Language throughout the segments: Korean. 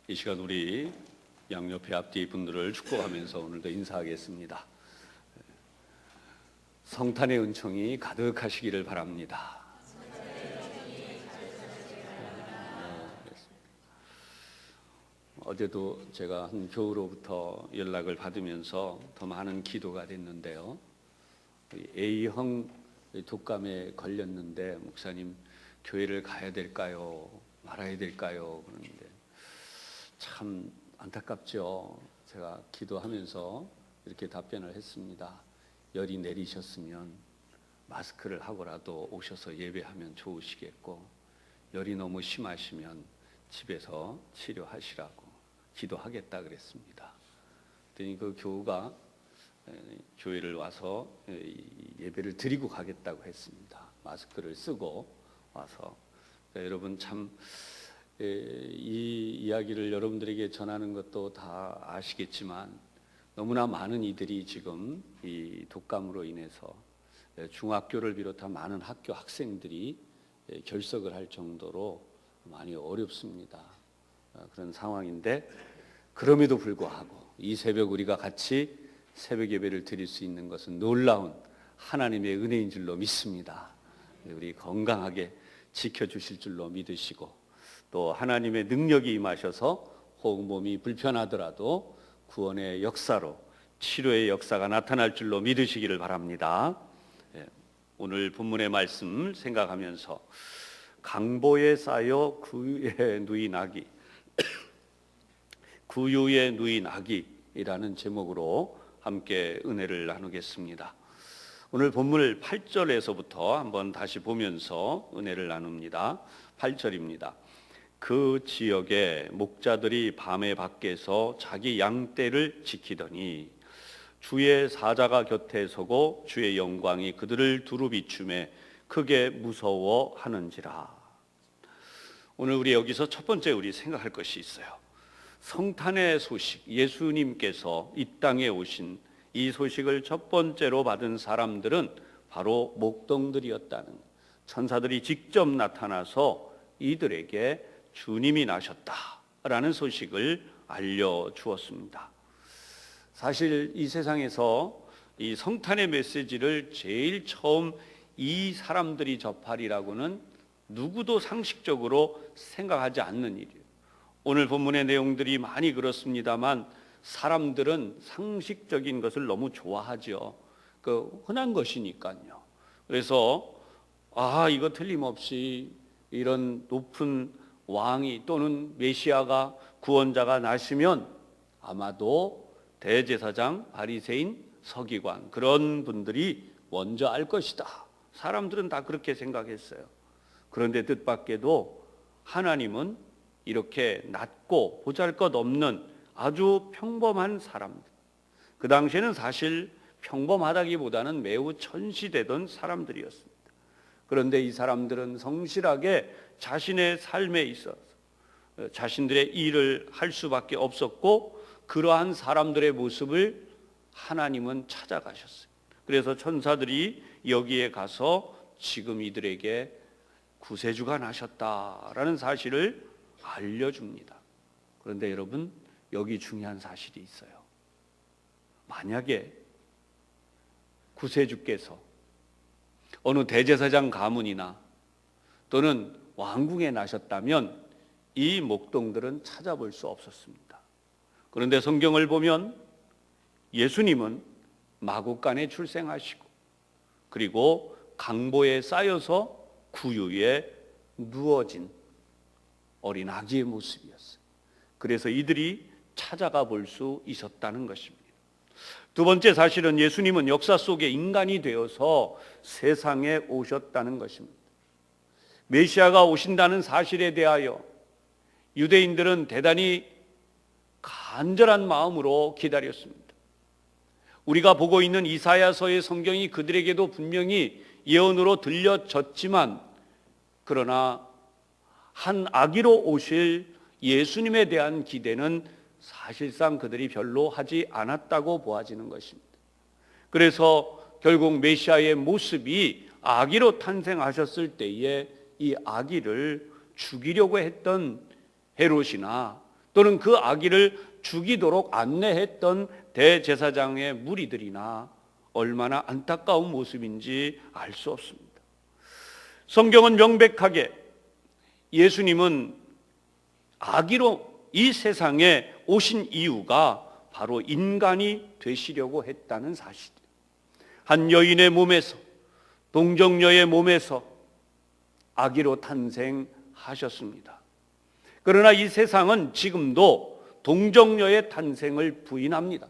이 시간 우리 양옆에 앞뒤 분들을 축복하면서 오늘도 인사하겠습니다. 성탄의 은총이 가득하시기를 바랍니다. 어제도 제가 한 교우로부터 연락을 받으면서 더 많은 기도가 됐는데요. A형 독감에 걸렸는데 목사님 교회를 가야 될까요? 말아야 될까요? 그러는데 참 안타깝죠. 제가 기도하면서 이렇게 답변을 했습니다. 열이 내리셨으면 마스크를 하고라도 오셔서 예배하면 좋으시겠고, 열이 너무 심하시면 집에서 치료하시라고 기도하겠다 그랬습니다. 그랬더니 그 교우가 교회를 와서 예배를 드리고 가겠다고 했습니다. 마스크를 쓰고 와서. 여러분 참 이 이야기를 여러분들에게 전하는 것도 다 아시겠지만 너무나 많은 이들이 지금 이 독감으로 인해서 중학교를 비롯한 많은 학교 학생들이 결석을 할 정도로 많이 어렵습니다. 그런 상황인데 그럼에도 불구하고 이 새벽 우리가 같이 새벽 예배를 드릴 수 있는 것은 놀라운 하나님의 은혜인 줄로 믿습니다. 우리 건강하게 지켜주실 줄로 믿으시고 또 하나님의 능력이 임하셔서 혹 몸이 불편하더라도 구원의 역사로 치료의 역사가 나타날 줄로 믿으시기를 바랍니다. 오늘 본문의 말씀 생각하면서 강보에 쌓여 구유에 누인 아기 구유에 누인 아기이라는 제목으로 함께 은혜를 나누겠습니다. 오늘 본문을 8절에서부터 한번 다시 보면서 은혜를 나눕니다. 8절입니다. 그 지역에 목자들이 밤에 밖에서 자기 양떼를 지키더니 주의 사자가 곁에 서고 주의 영광이 그들을 두루 비추매 크게 무서워하는지라. 오늘 우리 여기서 첫 번째 우리 생각할 것이 있어요. 성탄의 소식, 예수님께서 이 땅에 오신 이 소식을 첫 번째로 받은 사람들은 바로 목동들이었다는, 천사들이 직접 나타나서 이들에게 주님이 나셨다라는 소식을 알려주었습니다. 사실 이 세상에서 이 성탄의 메시지를 제일 처음 이 사람들이 접하리라고는 누구도 상식적으로 생각하지 않는 일이에요. 오늘 본문의 내용들이 많이 그렇습니다만 사람들은 상식적인 것을 너무 좋아하죠. 그 흔한 것이니까요. 그래서 이거 틀림없이 이런 높은 왕이 또는 메시아가 구원자가 나시면 아마도 대제사장, 바리새인, 서기관 그런 분들이 먼저 알 것이다. 사람들은 다 그렇게 생각했어요. 그런데 뜻밖에도 하나님은 이렇게 낮고 보잘것없는 아주 평범한 사람들, 그 당시에는 사실 평범하다기보다는 매우 천시되던 사람들이었습니다. 그런데 이 사람들은 성실하게 자신의 삶에 있어서 자신들의 일을 할 수밖에 없었고 그러한 사람들의 모습을 하나님은 찾아가셨어요. 그래서 천사들이 여기에 가서 지금 이들에게 구세주가 나셨다라는 사실을 알려줍니다. 그런데 여러분, 여기 중요한 사실이 있어요. 만약에 구세주께서 어느 대제사장 가문이나 또는 왕궁에 나셨다면 이 목동들은 찾아볼 수 없었습니다. 그런데 성경을 보면 예수님은 마구간에 출생하시고 그리고 강보에 쌓여서 구유에 누워진 어린 아기의 모습이었어요. 그래서 이들이 찾아가 볼 수 있었다는 것입니다. 두 번째 사실은 예수님은 역사 속에 인간이 되어서 세상에 오셨다는 것입니다. 메시아가 오신다는 사실에 대하여 유대인들은 대단히 간절한 마음으로 기다렸습니다. 우리가 보고 있는 이사야서의 성경이 그들에게도 분명히 예언으로 들려졌지만 그러나 한 아기로 오실 예수님에 대한 기대는 사실상 그들이 별로 하지 않았다고 보아지는 것입니다. 그래서 결국 메시아의 모습이 아기로 탄생하셨을 때에 이 아기를 죽이려고 했던 헤롯이나 또는 그 아기를 죽이도록 안내했던 대제사장의 무리들이나 얼마나 안타까운 모습인지 알 수 없습니다. 성경은 명백하게 예수님은 아기로 이 세상에 오신 이유가 바로 인간이 되시려고 했다는 사실. 한 여인의 몸에서, 동정녀의 몸에서 아기로 탄생하셨습니다. 그러나 이 세상은 지금도 동정녀의 탄생을 부인합니다.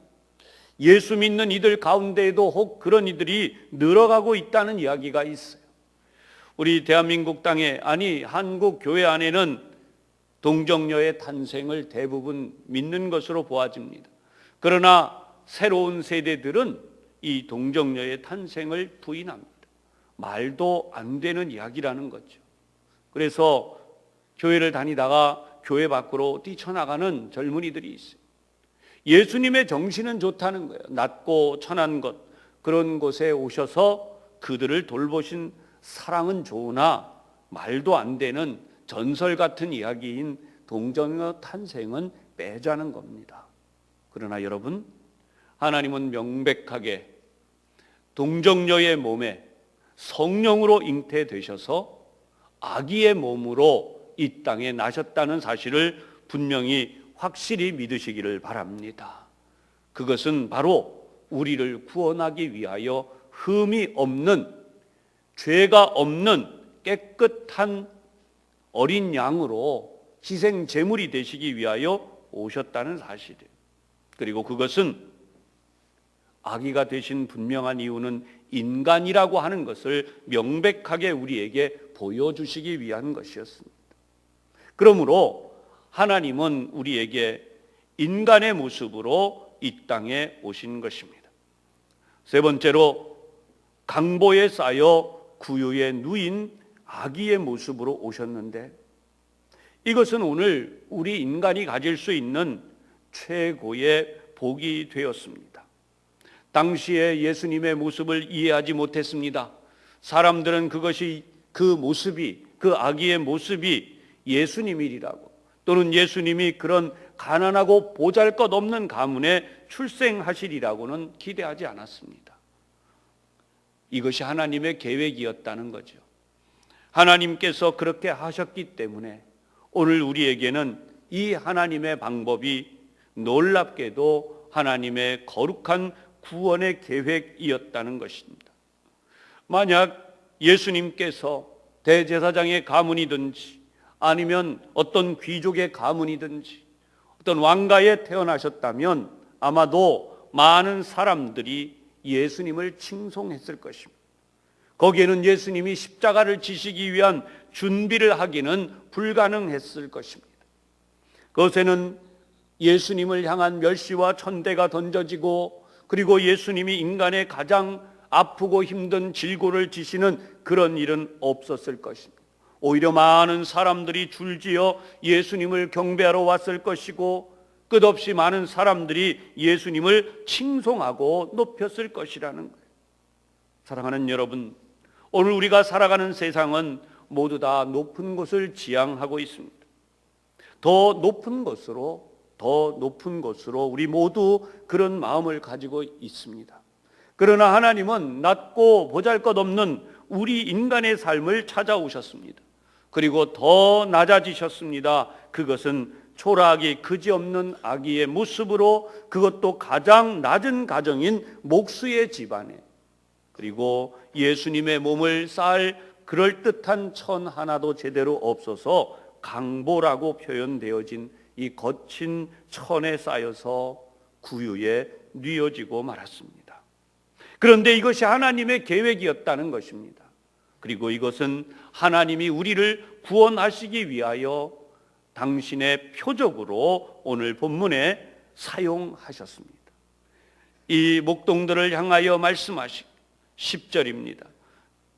예수 믿는 이들 가운데에도 혹 그런 이들이 늘어가고 있다는 이야기가 있어요. 우리 대한민국 땅에, 아니 한국 교회 안에는 동정녀의 탄생을 대부분 믿는 것으로 보아집니다. 그러나 새로운 세대들은 이 동정녀의 탄생을 부인합니다. 말도 안 되는 이야기라는 거죠. 그래서 교회를 다니다가 교회 밖으로 뛰쳐나가는 젊은이들이 있어요. 예수님의 정신은 좋다는 거예요. 낮고 천한 것, 그런 곳에 오셔서 그들을 돌보신 사랑은 좋으나 말도 안 되는 전설 같은 이야기인 동정녀 탄생은 빼자는 겁니다. 그러나 여러분, 하나님은 명백하게 동정녀의 몸에 성령으로 잉태되셔서 아기의 몸으로 이 땅에 나셨다는 사실을 분명히 확실히 믿으시기를 바랍니다. 그것은 바로 우리를 구원하기 위하여 흠이 없는, 죄가 없는 깨끗한 어린 양으로 희생 제물이 되시기 위하여 오셨다는 사실이에요. 그리고 그것은 아기가 되신 분명한 이유는 인간이라고 하는 것을 명백하게 우리에게 보여주시기 위한 것이었습니다. 그러므로 하나님은 우리에게 인간의 모습으로 이 땅에 오신 것입니다. 세 번째로, 강보에 쌓여 구유에 누인 아기의 모습으로 오셨는데, 이것은 오늘 우리 인간이 가질 수 있는 최고의 복이 되었습니다. 당시에 예수님의 모습을 이해하지 못했습니다. 사람들은 그 아기의 모습이 예수님이라고, 또는 예수님이 그런 가난하고 보잘것없는 가문에 출생하시리라고는 기대하지 않았습니다. 이것이 하나님의 계획이었다는 거죠. 하나님께서 그렇게 하셨기 때문에 오늘 우리에게는 이 하나님의 방법이 놀랍게도 하나님의 거룩한 구원의 계획이었다는 것입니다. 만약 예수님께서 대제사장의 가문이든지 아니면 어떤 귀족의 가문이든지 어떤 왕가에 태어나셨다면 아마도 많은 사람들이 예수님을 칭송했을 것입니다. 거기에는 예수님이 십자가를 지시기 위한 준비를 하기는 불가능했을 것입니다. 그것에는 예수님을 향한 멸시와 천대가 던져지고, 그리고 예수님이 인간의 가장 아프고 힘든 질고를 지시는 그런 일은 없었을 것입니다. 오히려 많은 사람들이 줄지어 예수님을 경배하러 왔을 것이고, 끝없이 많은 사람들이 예수님을 칭송하고 높였을 것이라는 거예요. 사랑하는 여러분, 오늘 우리가 살아가는 세상은 모두 다 높은 곳을 지향하고 있습니다. 더 높은 곳으로 우리 모두 그런 마음을 가지고 있습니다. 그러나 하나님은 낮고 보잘것없는 우리 인간의 삶을 찾아오셨습니다. 그리고 더 낮아지셨습니다. 그것은 초라하기 그지없는 아기의 모습으로, 그것도 가장 낮은 가정인 목수의 집안에, 그리고 예수님의 몸을 쌓을 그럴듯한 천 하나도 제대로 없어서 강보라고 표현되어진 이 거친 천에 쌓여서 구유에 뉘어지고 말았습니다. 그런데 이것이 하나님의 계획이었다는 것입니다. 그리고 이것은 하나님이 우리를 구원하시기 위하여 당신의 표적으로 오늘 본문에 사용하셨습니다. 이 목동들을 향하여 말씀하신 10절입니다.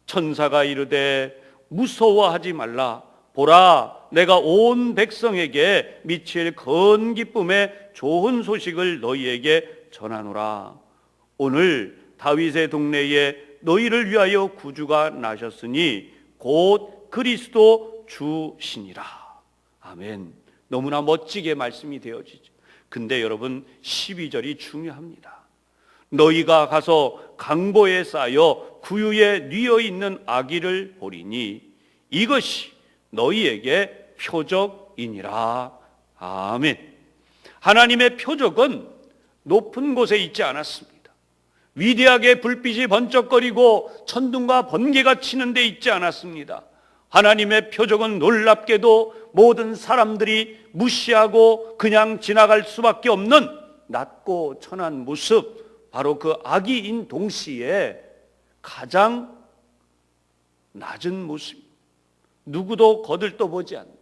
천사가 이르되 무서워하지 말라. 보라, 내가 온 백성에게 미칠 큰 기쁨의 좋은 소식을 너희에게 전하노라. 오늘 다윗의 동네에 너희를 위하여 구주가 나셨으니 곧 그리스도 주시니라. 아멘. 너무나 멋지게 말씀이 되어지죠. 근데 여러분 12절이 중요합니다. 너희가 가서 강보에 쌓여 구유에 뉘어 있는 아기를 보리니 이것이 너희에게 표적이니라. 아멘. 하나님의 표적은 높은 곳에 있지 않았습니다. 위대하게 불빛이 번쩍거리고 천둥과 번개가 치는 데 있지 않았습니다. 하나님의 표적은 놀랍게도 모든 사람들이 무시하고 그냥 지나갈 수밖에 없는 낮고 천한 모습, 바로 그 아기인 동시에 가장 낮은 모습, 누구도 거들떠보지 않는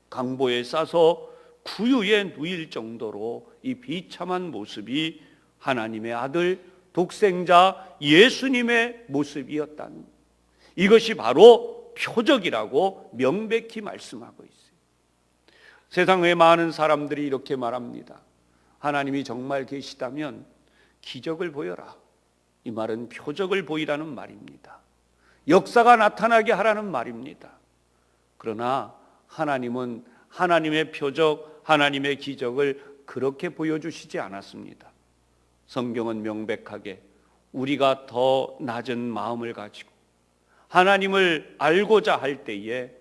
강보에 싸서 구유에 누일 정도로 이 비참한 모습이 하나님의 아들 독생자 예수님의 모습이었다는, 이것이 바로 표적이라고 명백히 말씀하고 있어요. 세상에 많은 사람들이 이렇게 말합니다. 하나님이 정말 계시다면 기적을 보여라. 이 말은 표적을 보이라는 말입니다. 역사가 나타나게 하라는 말입니다. 그러나 하나님은 하나님의 표적, 하나님의 기적을 그렇게 보여주시지 않았습니다. 성경은 명백하게 우리가 더 낮은 마음을 가지고 하나님을 알고자 할 때에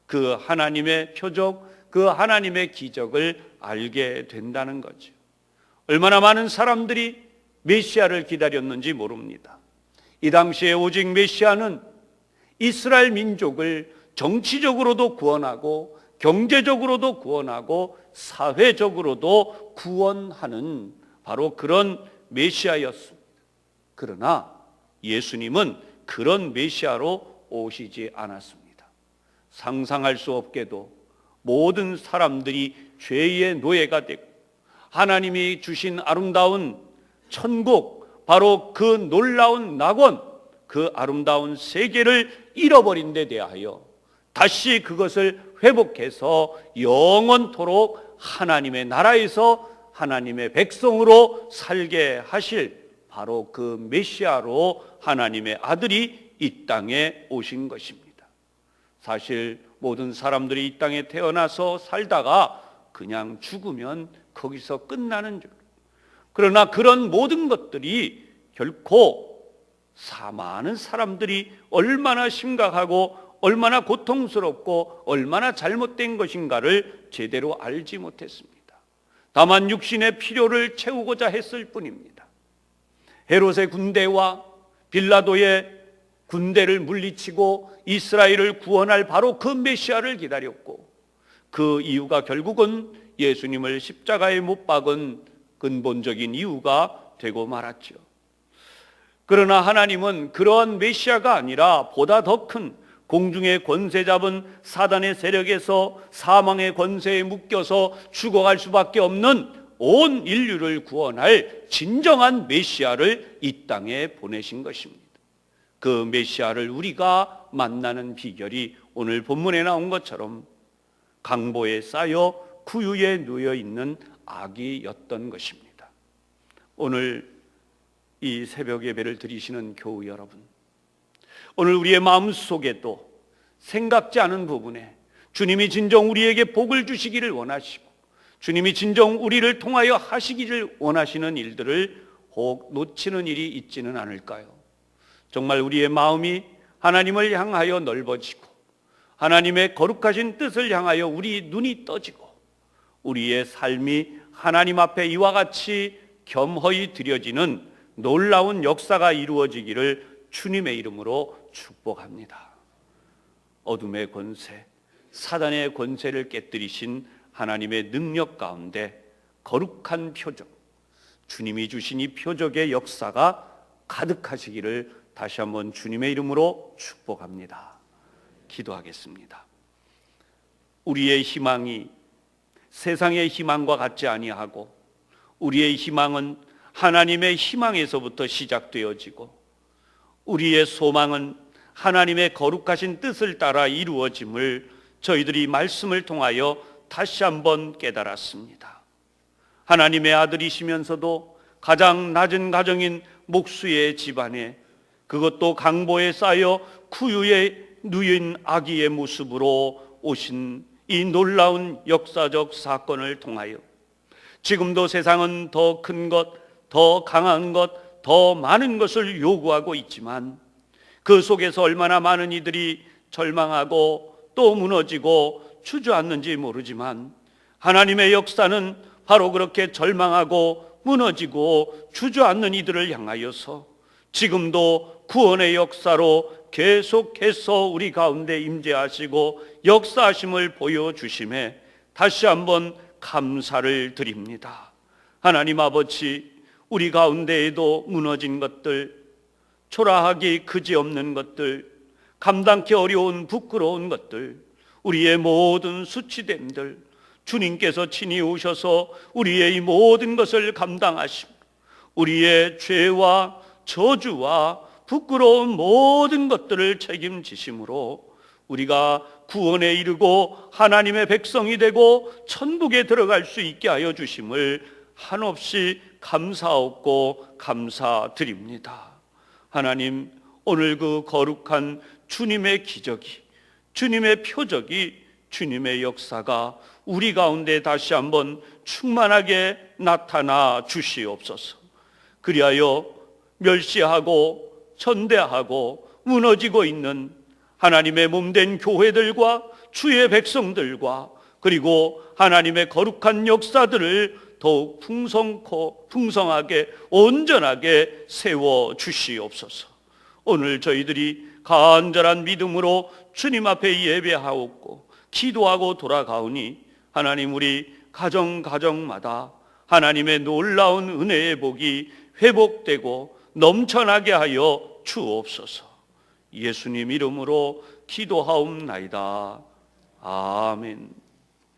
그 하나님의 표적, 그 하나님의 기적을 알게 된다는 거죠. 얼마나 많은 사람들이 메시아를 기다렸는지 모릅니다. 이 당시에 오직 메시아는 이스라엘 민족을 정치적으로도 구원하고 경제적으로도 구원하고 사회적으로도 구원하는 바로 그런 메시아였습니다. 그러나 예수님은 그런 메시아로 오시지 않았습니다. 상상할 수 없게도 모든 사람들이 죄의 노예가 되고 하나님이 주신 아름다운 천국, 바로 그 놀라운 낙원, 그 아름다운 세계를 잃어버린 데 대하여 다시 그것을 회복해서 영원토록 하나님의 나라에서 하나님의 백성으로 살게 하실 바로 그 메시아로 하나님의 아들이 이 땅에 오신 것입니다. 사실 모든 사람들이 이 땅에 태어나서 살다가 그냥 죽으면 거기서 끝나는 줄. 그러나 그런 모든 것들이 결코 많은 사람들이 얼마나 심각하고 얼마나 고통스럽고 얼마나 잘못된 것인가를 제대로 알지 못했습니다. 다만 육신의 필요를 채우고자 했을 뿐입니다. 헤롯의 군대와 빌라도의 군대를 물리치고 이스라엘을 구원할 바로 그 메시아를 기다렸고, 그 이유가 결국은 예수님을 십자가에 못 박은 근본적인 이유가 되고 말았죠. 그러나 하나님은 그러한 메시아가 아니라 보다 더 큰 공중의 권세 잡은 사단의 세력에서 사망의 권세에 묶여서 죽어갈 수밖에 없는 온 인류를 구원할 진정한 메시아를 이 땅에 보내신 것입니다. 그 메시아를 우리가 만나는 비결이 오늘 본문에 나온 것처럼 강보에 쌓여 구유에 누워 있는 아기였던 것입니다. 오늘 이 새벽 예배를 드리시는 교우 여러분, 오늘 우리의 마음속에도 생각지 않은 부분에 주님이 진정 우리에게 복을 주시기를 원하시고 주님이 진정 우리를 통하여 하시기를 원하시는 일들을 혹 놓치는 일이 있지는 않을까요? 정말 우리의 마음이 하나님을 향하여 넓어지고 하나님의 거룩하신 뜻을 향하여 우리 눈이 떠지고 우리의 삶이 하나님 앞에 이와 같이 겸허히 드려지는 놀라운 역사가 이루어지기를 주님의 이름으로 축복합니다. 어둠의 권세, 사단의 권세를 깨뜨리신 하나님의 능력 가운데 거룩한 표적, 주님이 주신 이 표적의 역사가 가득하시기를 다시 한번 주님의 이름으로 축복합니다. 기도하겠습니다. 우리의 희망이 세상의 희망과 같지 아니하고 우리의 희망은 하나님의 희망에서부터 시작되어지고 우리의 소망은 하나님의 거룩하신 뜻을 따라 이루어짐을 저희들이 말씀을 통하여 다시 한번 깨달았습니다. 하나님의 아들이시면서도 가장 낮은 가정인 목수의 집안에, 그것도 강보에 쌓여 구유에 누인 아기의 모습으로 오신 이 놀라운 역사적 사건을 통하여 지금도 세상은 더 큰 것, 더 강한 것, 더 많은 것을 요구하고 있지만 그 속에서 얼마나 많은 이들이 절망하고 또 무너지고 주저앉는지 모르지만 하나님의 역사는 바로 그렇게 절망하고 무너지고 주저앉는 이들을 향하여서 지금도 구원의 역사로 계속해서 우리 가운데 임재하시고 역사하심을 보여주심에 다시 한번 감사를 드립니다. 하나님 아버지, 우리 가운데에도 무너진 것들, 초라하기 그지없는 것들, 감당기 어려운 부끄러운 것들, 우리의 모든 수치됨들 주님께서 친히 오셔서 우리의 이 모든 것을 감당하시고 우리의 죄와 저주와 부끄러운 모든 것들을 책임지심으로 우리가 구원에 이르고 하나님의 백성이 되고 천국에 들어갈 수 있게 하여 주심을 한없이 감사하고 감사드립니다. 하나님, 오늘 그 거룩한 주님의 기적이, 주님의 표적이, 주님의 역사가 우리 가운데 다시 한번 충만하게 나타나 주시옵소서. 그리하여 멸시하고 천대하고 무너지고 있는 하나님의 몸된 교회들과 주의 백성들과 그리고 하나님의 거룩한 역사들을 더욱 풍성하게 온전하게 세워 주시옵소서. 오늘 저희들이 간절한 믿음으로 주님 앞에 예배하옵고 기도하고 돌아가오니 하나님, 우리 가정마다 하나님의 놀라운 은혜의 복이 회복되고 넘쳐나게 하여 주옵소서. 예수님 이름으로 기도하옵나이다. 아멘.